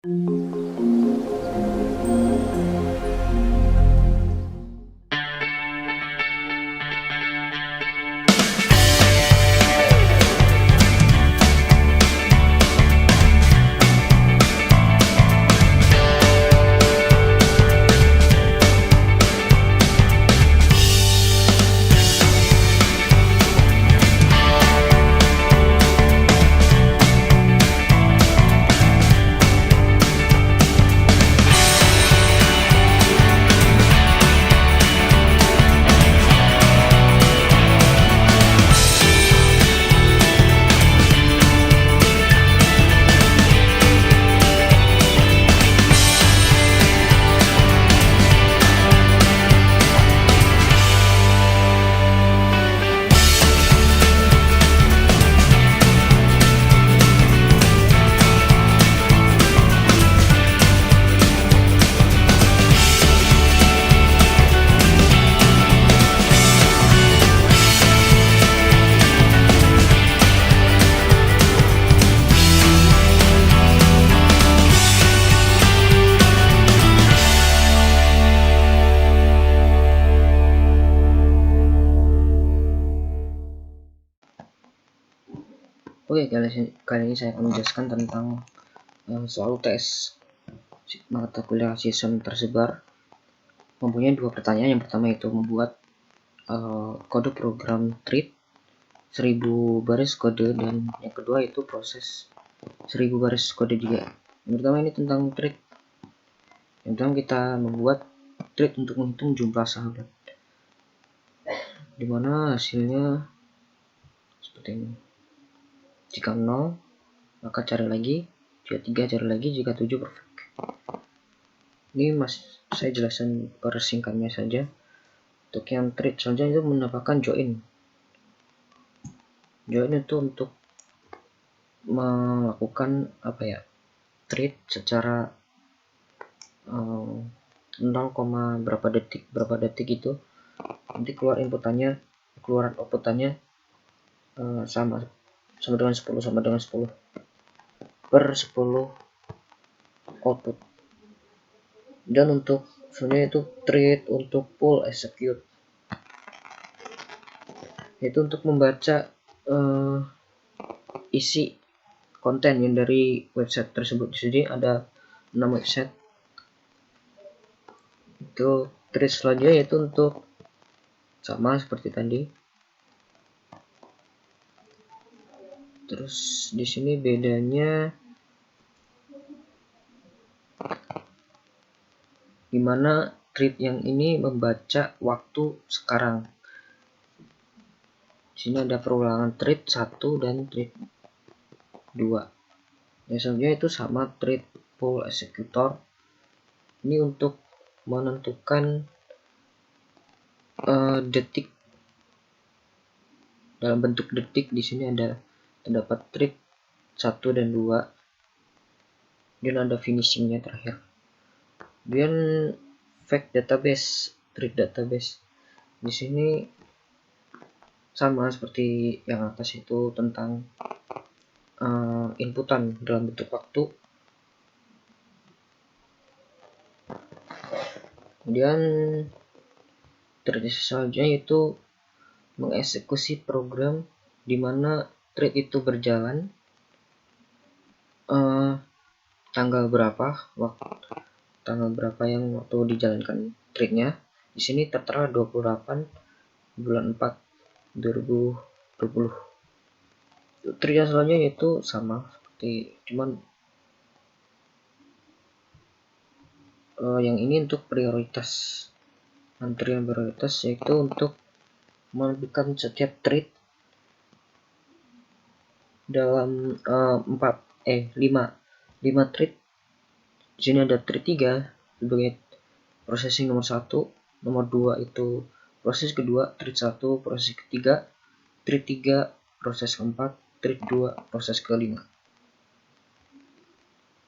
Oke, kali ini saya akan menjelaskan tentang soal tes mata kuliah sistem tersebar mempunyai dua pertanyaan. Yang pertama itu membuat kode program thread 1000 baris kode, dan yang kedua itu proses 1000 baris kode juga. Yang pertama ini tentang thread. Yang pertama kita membuat thread untuk menghitung jumlah sahabat, dimana hasilnya seperti ini. Jika 0 maka cari lagi, jika 3 cari lagi, jika 7 perfect. Ini saya jelaskan persingkatnya saja. Untuk yang thread selanjutnya itu menambahkan join. Join itu untuk melakukan thread secara 0, berapa detik itu nanti keluar inputannya, keluaran outputannya sama dengan 10 per 10 output. Dan untuk sebenarnya itu thread untuk pull execute, yaitu untuk membaca isi konten yang dari website tersebut. Jadi ada 6 website. Itu thread selanjutnya yaitu untuk sama seperti tadi. Terus di sini bedanya dimana thread yang ini membaca waktu sekarang. Di sini ada perulangan thread 1 dan thread 2. Yang selanjutnya itu sama thread pull executor. Ini untuk menentukan detik dalam bentuk detik. Di sini terdapat thread 1 dan 2, dan ada finishingnya terakhir. Kemudian fact database, thread database. Di sini sama seperti yang atas itu tentang inputan dalam bentuk waktu. Kemudian thread selanjutnya yaitu mengeksekusi program di mana thread itu berjalan tanggal berapa yang waktu dijalankan threadnya. Di sini tertera 28 bulan 4 2020. Thread yang selanjutnya yaitu sama seperti, cuman yang ini untuk prioritas, antrian prioritas, yaitu untuk menemukan setiap thread dalam 5 thread. Di sini ada thread 3 sebagai processing nomor 1, nomor 2 itu proses kedua, thread 1 proses ketiga, thread 3 proses keempat, thread 2 proses kelima.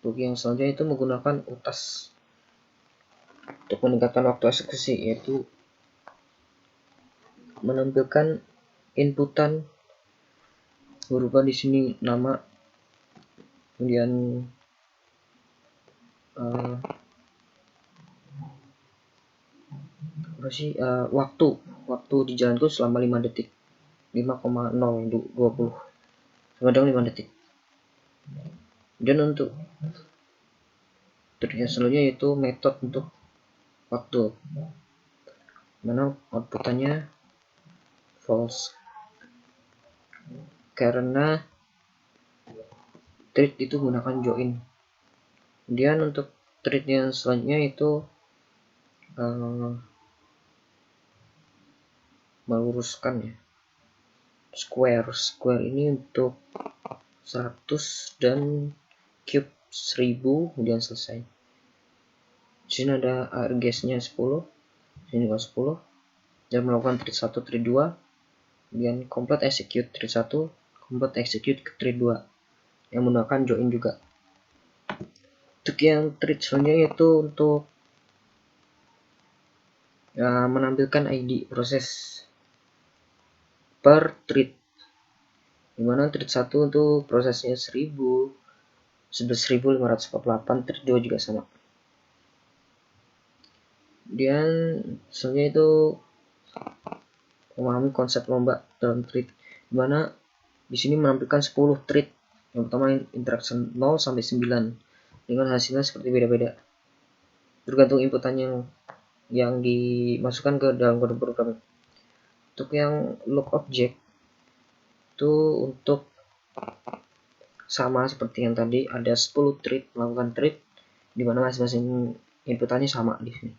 Untuk yang selanjutnya itu menggunakan utas untuk meningkatkan waktu eksekusi, yaitu menampilkan inputan berupa di sini nama, kemudian waktu dijalankan selama 5 detik, 5,020 sama dengan 5 detik. Dan untuk triknya selanjutnya yaitu metode untuk waktu, mana outputannya false karena thread itu menggunakan join. Kemudian untuk thread yang selanjutnya itu meluruskan ya, square ini untuk 100 dan cube 1000, kemudian selesai. Di sini ada argsnya 10, sini juga 10, dan melakukan thread 1, thread 2, kemudian complete execute thread 1, complete execute ke thread 2 yang menggunakan join juga. Untuk yang thread selanjutnya yaitu untuk menampilkan ID proses per thread, dimana thread 1 untuk prosesnya 11.548, thread 2 juga sama. Kemudian selanjutnya itu memahami konsep lomba dalam thread, dimana di sini menampilkan 10 thread. Yang pertama interaction 0 sampai 9 dengan hasilnya seperti beda-beda tergantung inputan yang dimasukkan ke dalam kode program. Untuk yang look object itu untuk sama seperti yang tadi, ada 10 thread melakukan thread dimana masing-masing inputannya sama di sini,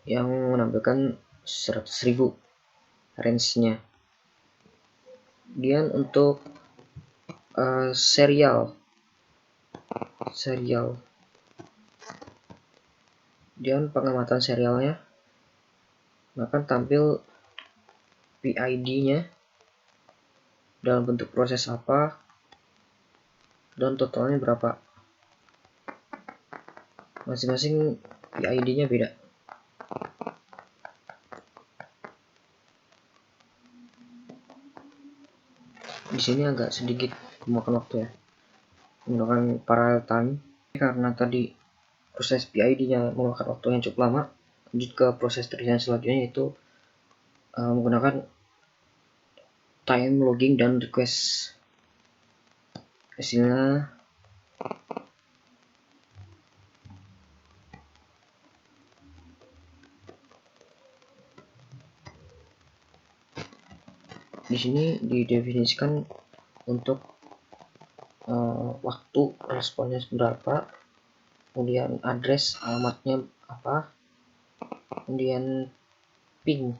yang menampilkan 100.000 range-nya. Kemudian untuk serial dan pengamatan serialnya akan tampil PID-nya dalam bentuk proses apa dan totalnya berapa. Masing-masing PID-nya beda. Di sini agak sedikit memakan waktu ya, menggunakan parallel time karena tadi proses PID-nya memakan waktu yang cukup lama. Lanjut ke proses terjadi selanjutnya yaitu menggunakan time logging dan request. Hasilnya di sini didefinisikan untuk waktu responnya berapa, kemudian address alamatnya apa, kemudian ping,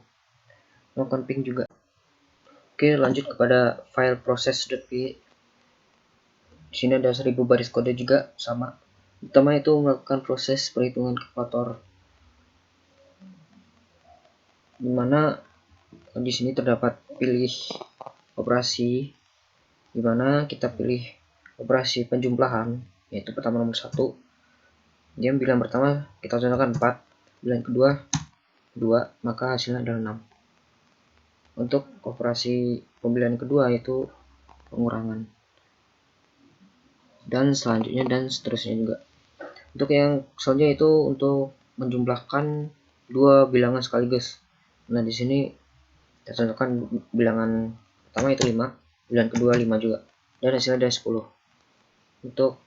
melakukan ping juga. Oke, lanjut kepada file process.py. Di sini ada 1000 baris kode juga sama. Pertama itu melakukan proses perhitungan kalkulator, dimana di sini terdapat pilih operasi, dimana kita pilih operasi penjumlahan, yaitu pertama nomor 1. Dia bilang pertama kita contohkan 4, bilang kedua 2, maka hasilnya adalah 6. Untuk operasi pemilihan kedua yaitu pengurangan, dan selanjutnya dan seterusnya juga. Untuk yang selanjutnya itu untuk menjumlahkan dua bilangan sekaligus. Nah, di sini kita contohkan bilangan pertama itu 5, bilangan kedua 5 juga, dan hasilnya ada 10. Untuk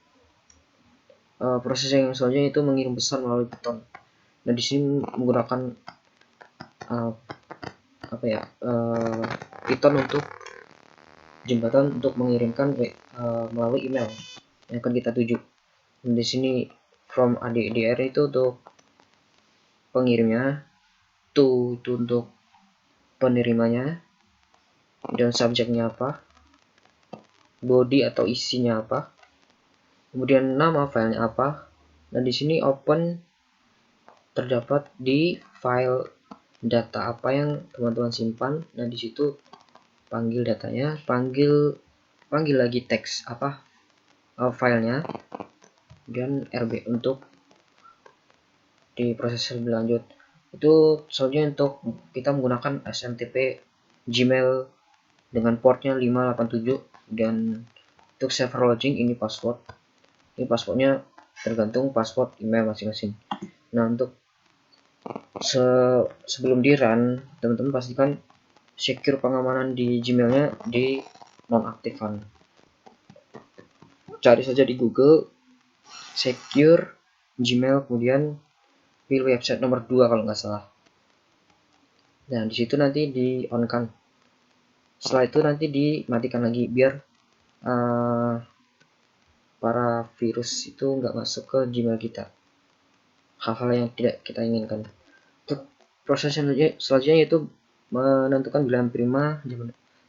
proses yang selanjutnya itu mengirim pesan melalui Python. Nah, di sini menggunakan Python untuk jembatan untuk mengirimkan melalui email yang akan kita tuju. Dan di sini from addr itu untuk pengirimnya, to itu untuk penerimanya, dan subjeknya apa, body atau isinya apa, kemudian nama filenya apa. Dan di sini open terdapat di file data apa yang teman-teman simpan. Nah, di situ panggil datanya, panggil lagi teks apa filenya, dan RB untuk di proses lebih lanjut. Itu soalnya untuk kita menggunakan SMTP Gmail dengan portnya 587, dan untuk server login ini password. Ini passwordnya tergantung password email masing-masing. Nah, untuk sebelum di run, teman-teman pastikan secure pengamanan di Gmailnya di nonaktifkan. Cari saja di Google secure Gmail, kemudian pilih website nomor 2 kalau nggak salah. Nah, di situ nanti di on kan. Setelah itu nanti dimatikan lagi biar para virus itu nggak masuk ke Gmail kita. Hal-hal yang tidak kita inginkan. Untuk proses selanjutnya yaitu menentukan bilangan prima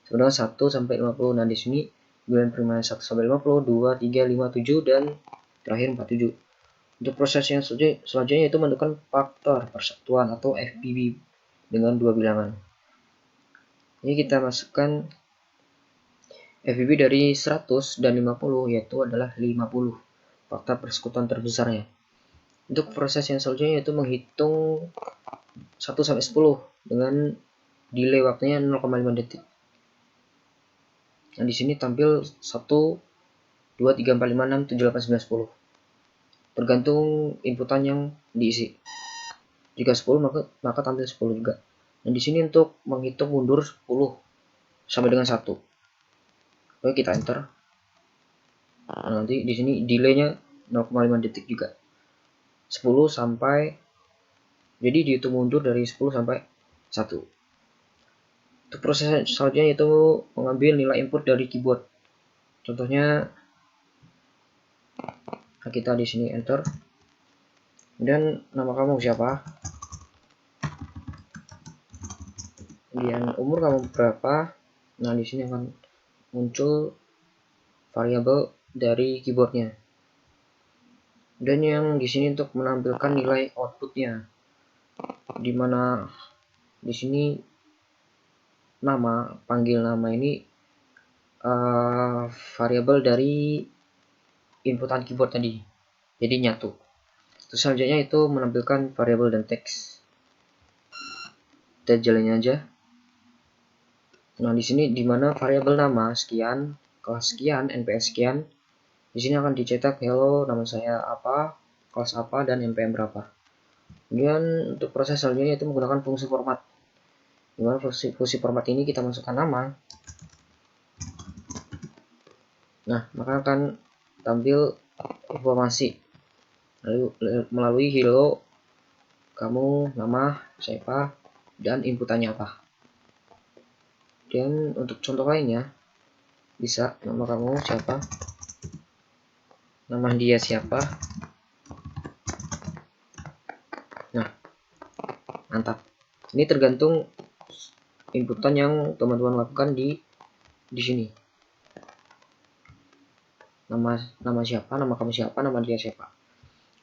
sebenarnya 1 sampai 50. Nah, di sini bilangan prima 1 sampai 50, 2, 3, 5, 7 dan terakhir 47. Untuk proses yang selanjutnya yaitu menentukan faktor persatuan atau FPB dengan dua bilangan. Ini kita masukkan FPB dari 100 dan 50 yaitu adalah 50 faktor persekutuan terbesarnya. Untuk proses yang selanjutnya yaitu menghitung 1 sampai 10 dengan delay waktunya 0,5 detik. Nah, di sini tampil 1, 2, 3, 4, 5, 6, 7, 8, 9, 10. Tergantung inputan yang diisi. Jika 10 maka tampil 10 juga. Nah, di sini untuk menghitung mundur 10 sampai dengan 1. Oke, kita enter. Nah, nanti di sini delaynya 0,5 detik juga. 10 sampai, jadi dihitung mundur dari 10 sampai 1. Untuk proses selanjutnya itu mengambil nilai input dari keyboard. Contohnya kita di sini enter. Kemudian nama kamu siapa? Kemudian umur kamu berapa? Nah, di sini akan muncul variabel dari keyboardnya. Dan yang di sini untuk menampilkan nilai outputnya, dimana di sini panggil nama ini variabel dari inputan keyboard tadi, jadi nyatu. Terus selanjutnya itu menampilkan variabel dan teks. Kita jalanin aja. Nah, di sini dimana variabel nama sekian, kelas sekian, nps sekian, di sini akan dicetak hello, nama saya apa, kelas apa, dan npm berapa. Kemudian untuk proses selanjutnya itu menggunakan fungsi format. Dimana fungsi format ini kita masukkan nama. Nah, maka akan tampil informasi melalui hello, kamu, nama, siapa, dan inputannya apa. Dan untuk contoh lainnya, bisa nama kamu siapa, nama dia siapa. Nah, mantap. Ini tergantung inputan yang teman-teman lakukan di sini. Nama siapa, nama kamu siapa, nama dia siapa.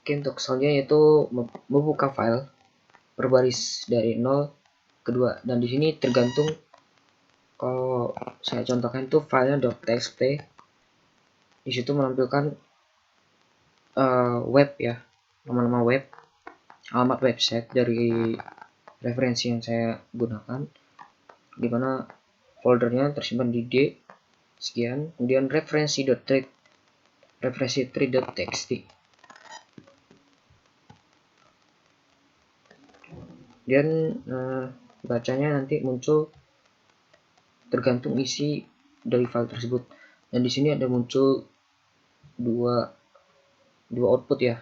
Oke, untuk selanjutnya yaitu membuka file berbaris dari 0 ke 2. Dan di sini tergantung, kalau saya contohkan itu filenya .txt. Di situ menampilkan web ya, nama-nama web, alamat website dari referensi yang saya gunakan, dimana foldernya tersimpan di D sekian, kemudian referensi.tree.txt. Dan bacanya nanti muncul tergantung isi dari file tersebut. Dan di sini ada muncul dua output ya,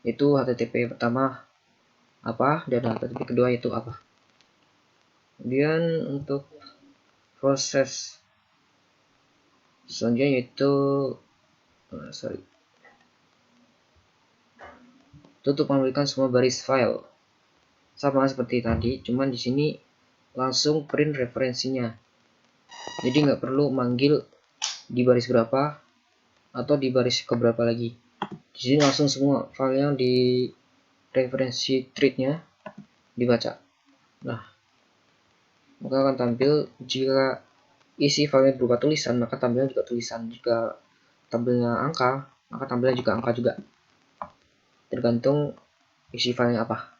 yaitu HTTP pertama apa dan HTTP kedua itu apa. Kemudian untuk proses selanjutnya yaitu untuk memberikan semua baris file sama seperti tadi, cuman di sini langsung print referensinya, jadi nggak perlu manggil di baris berapa atau di baris keberapa lagi. Di sini langsung semua file yang di referensi thread-nya dibaca. Nah, maka akan tampil jika isi filenya berupa tulisan, maka tampilnya juga tulisan. Jika tampilnya angka, maka tampilnya juga angka juga. Tergantung isi filenya apa.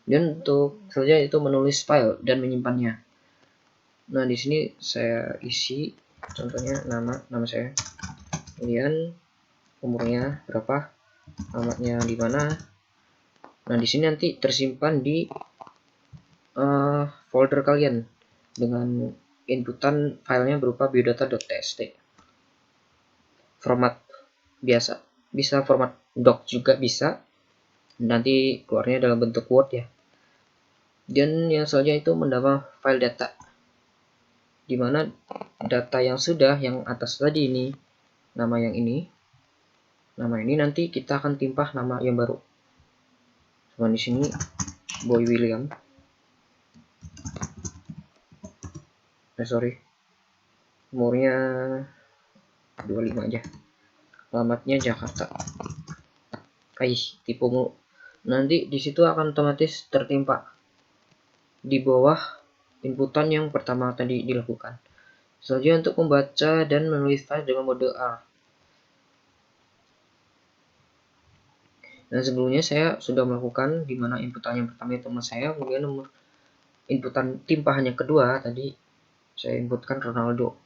Dan untuk selanjutnya itu menulis file dan menyimpannya. Nah, di sini saya isi contohnya nama saya. Kemudian umurnya berapa, alamatnya di mana. Nah, di sini nanti tersimpan di folder kalian dengan inputan filenya berupa biodata.txt. Format biasa, bisa format doc juga bisa, nanti keluarnya dalam bentuk Word ya. Dan yang selanjutnya itu menambah file data, dimana data yang sudah yang atas tadi ini, nama ini nanti kita akan timpah nama yang baru. Cuma di sini Boy William, umurnya 25 aja, alamatnya Jakarta. Tipe mulu. Nanti di situ akan otomatis tertimpa di bawah inputan yang pertama tadi dilakukan. Selanjutnya untuk membaca dan menulis file dengan mode R. Dan sebelumnya saya sudah melakukan, di mana inputan yang pertama itu teman saya, kemudian nomor inputan timpahan yang kedua tadi saya inputkan Ronaldo.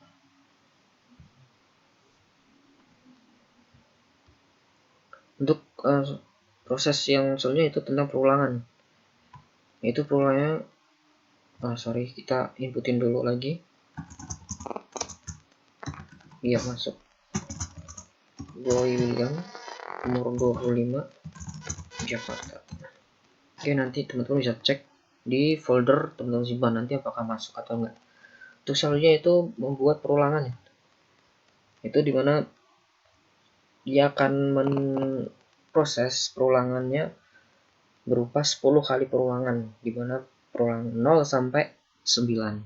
Untuk proses yang selanjutnya itu tentang perulangan. Itu perulangannya, kita inputin dulu lagi. Iya, masuk. Boy William, umur 25, Jakarta. Oke, nanti teman-teman bisa cek di folder teman-teman simpan nanti apakah masuk atau enggak. Untuk selanjutnya itu membuat perulangan. Itu dimana dia akan memproses perulangannya berupa 10 kali perulangan, dimana perulangan 0 sampai 9.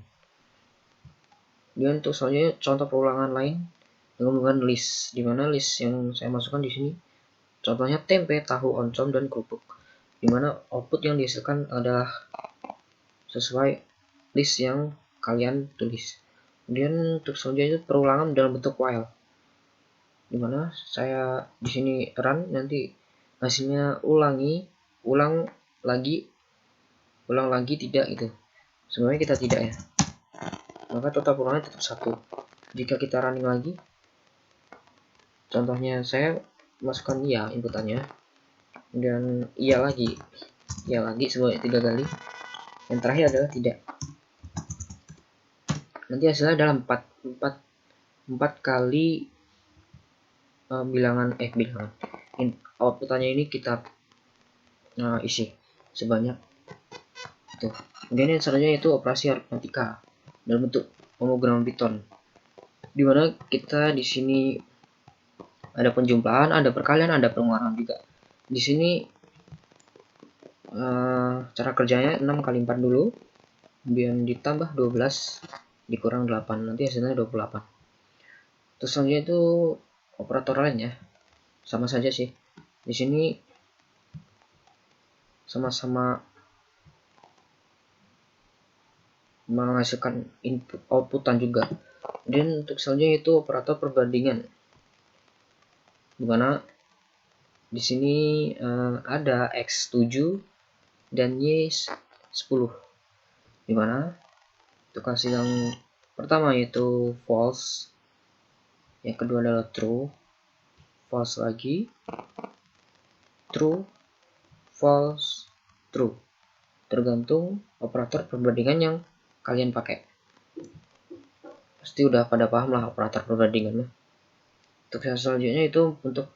Dan untuk selanjutnya contoh perulangan lain dengan menggunakan list, dimana list yang saya masukkan di sini contohnya tempe, tahu, oncom, dan kerupuk, dimana output yang dihasilkan adalah sesuai list yang kalian tulis. Kemudian untuk selanjutnya itu perulangan dalam bentuk while, dimana saya di sini run, nanti hasilnya ulang lagi tidak gitu. Sebenarnya kita tidak ya, maka total perulangannya tetap 1. Jika kita running lagi, contohnya saya masukkan iya inputannya, dan iya lagi sebanyak 3 kali, yang terakhir adalah tidak. Nanti hasilnya adalah 4 kali bilangan outputannya ini kita isi sebanyak itu. Kemudian yang selanjutnya itu operasi aritmatika dalam bentuk homogram Python, dimana kita di sini ada penjumlahan, ada perkalian, ada pengurangan juga. Di sini cara kerjanya 6 kali 4 dulu, kemudian ditambah 12 dikurang 8, nanti hasilnya 28. Terus selanjutnya itu operator lain ya, sama saja sih. Di sini sama-sama menghasilkan input outputan juga. Dan untuk selanjutnya itu operator perbandingan, dimana di sini ada X7 dan Y10, dimana untuk hasil yang pertama yaitu false, yang kedua adalah true, false lagi, true, false, true, tergantung operator perbandingan yang kalian pakai. Pasti udah pada paham lah operator perbandingan. Untuk yang selanjutnya itu untuk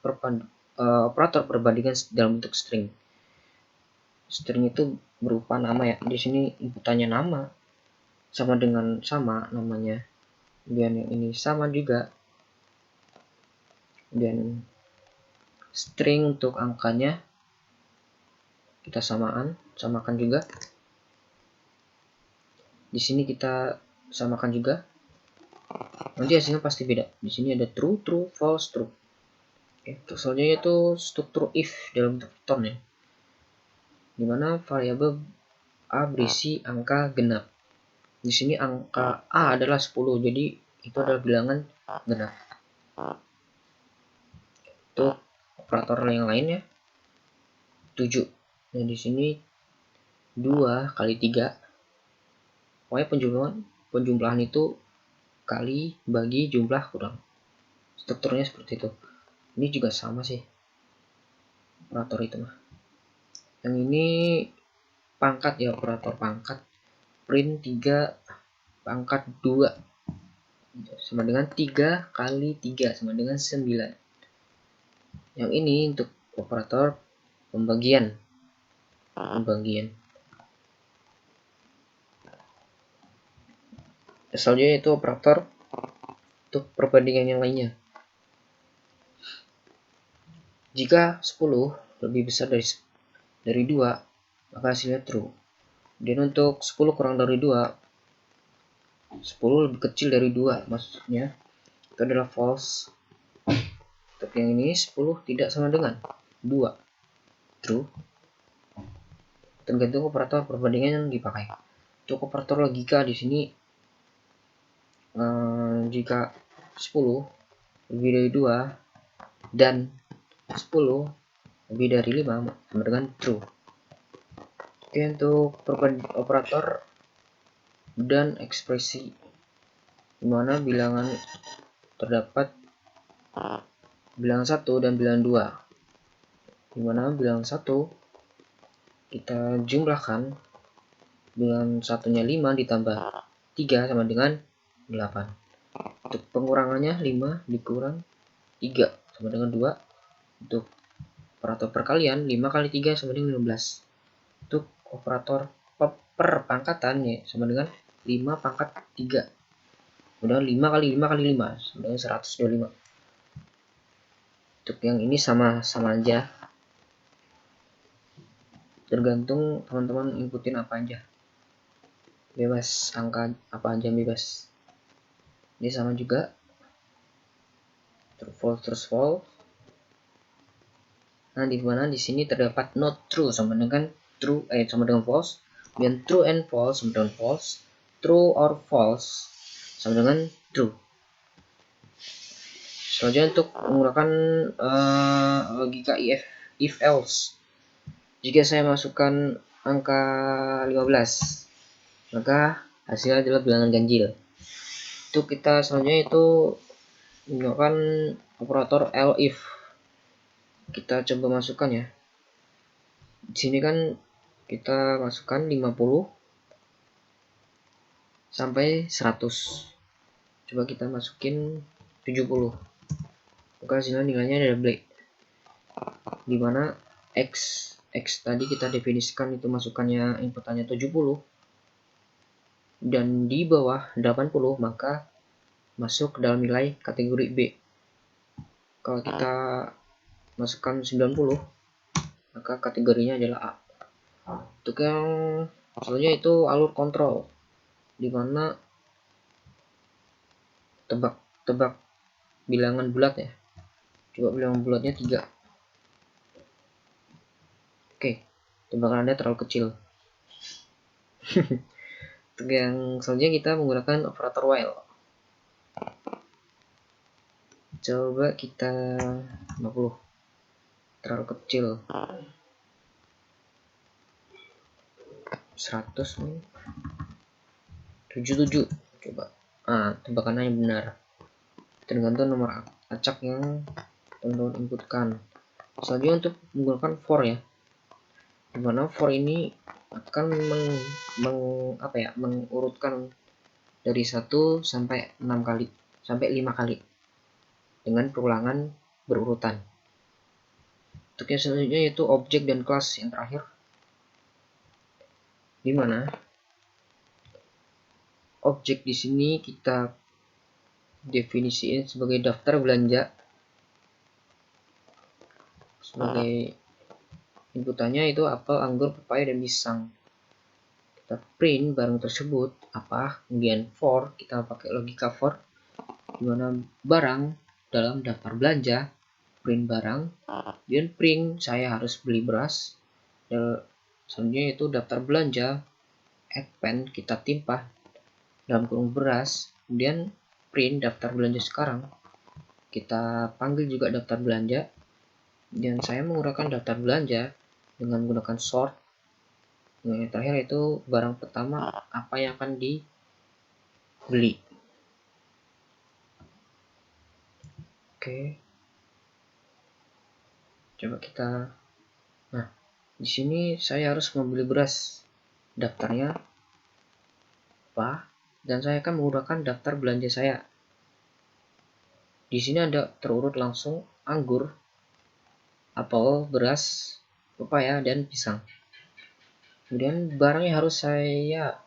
operator perbandingan dalam bentuk string. String itu berupa nama ya. Di sini inputannya nama sama dengan namanya. Dan yang ini sama juga. Dan string untuk angkanya kita samakan juga. Di sini kita samakan juga. Nanti hasilnya pasti beda. Di sini ada true, false, true. Oke, selanjutnya itu struktur if dalam bentuk Python ya, dimana variabel A berisi angka genap. Di sini angka A adalah 10, jadi itu adalah bilangan genap. Untuk operator yang lain ya, 7. Nah, di sini 2 kali 3. Pokoknya penjumlahan itu kali bagi jumlah kurang. Strukturnya seperti itu. Ini juga sama sih operator itu mah. Yang ini pangkat ya, operator pangkat. Print 3 pangkat 2 sama dengan 3 kali 3 sama dengan 9. Yang ini untuk operator pembagian. Selanjutnya itu operator untuk perbandingan yang lainnya. Jika 10 lebih besar dari 2, maka hasilnya true. Dan untuk 10 kurang dari 2, 10 lebih kecil dari 2, maksudnya itu adalah false. Untuk yang ini 10 tidak sama dengan 2, true. Tergantung operator perbandingan yang dipakai. Untuk operator logika di sini, jika 10 lebih dari 2 dan 10 lebih dari 5 sama dengan true. Oke, untuk operator dan ekspresi, dimana bilangan terdapat bilangan 1 dan bilangan 2, dimana bilangan 1 kita jumlahkan, bilangan satunya 5 ditambah 3 sama dengan 8. Untuk pengurangannya 5 dikurang 3 sama dengan 2. Untuk operator perkalian 5 kali 3 sama dengan 15. Untuk operator perpangkatan ya sama dengan 5 pangkat 3 sama dengan 5 kali 5 kali 5 sama dengan 125. Untuk yang ini sama-sama aja, tergantung teman-teman inputin apa aja, bebas, angka apa aja bebas. Ini sama juga, true false. Nah, di mana di sini terdapat not true sama dengan true sama dengan false, dan true and false sama dengan false, true or false sama dengan true. Selanjutnya untuk menggunakan logika if else. Jika saya masukkan angka 15, maka hasilnya adalah bilangan ganjil. Itu kita selanjutnya itu menggunakan operator elif. Kita coba masukkan ya. Di sini kan kita masukkan 50 sampai 100. Coba kita masukin 70. Maka hasilnya nilainya ada double. Dimana X tadi kita definisikan itu masukannya inputannya 70 dan di bawah 80, maka masuk ke dalam nilai kategori B. Kalau kita masukkan 90, maka kategorinya adalah A. Untuk yang selanjutnya itu alur kontrol, dimana tebak bilangan bulat ya. Coba bilangan bulatnya 3. Oke, tebakan Anda terlalu kecil. Untuk yang selanjutnya kita menggunakan operator while. Coba kita 50, terlalu kecil. 100 nih. 77. Coba. Tebakannya yang benar. Tergantung nomor acak yang teman-teman inputkan. Selanjutnya untuk menggunakan for ya. Dimana for ini akan mengurutkan dari 1 sampai 6 kali sampai 5 kali dengan perulangan berurutan. Untuk yang selanjutnya yaitu objek dan kelas yang terakhir, dimana objek di sini kita definisiin sebagai daftar belanja. Sebagai inputannya itu apel, anggur, pepaya, dan pisang. Kita print barang tersebut apa, kemudian for, kita pakai logika for, dimana barang dalam daftar belanja, print barang, dan print saya harus beli beras, dan selanjutnya itu daftar belanja, add pen, kita timpa dalam kurung beras, kemudian print daftar belanja sekarang, kita panggil juga daftar belanja, dan saya menggunakan daftar belanja dengan menggunakan sort. Yang terakhir itu barang pertama apa yang akan dibeli. Oke. Coba kita. Nah, di sini saya harus membeli beras. Daftarnya apa? Dan saya akan menggunakan daftar belanja saya. Di sini ada terurut langsung anggur, apel, beras, pepaya, dan pisang. Kemudian barang yang harus saya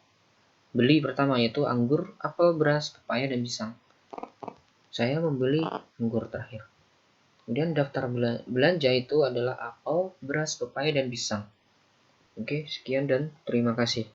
beli pertama yaitu anggur, apel, beras, pepaya, dan pisang. Saya membeli anggur terakhir. Kemudian daftar belanja itu adalah apel, beras, pepaya, dan pisang. Oke, sekian dan terima kasih.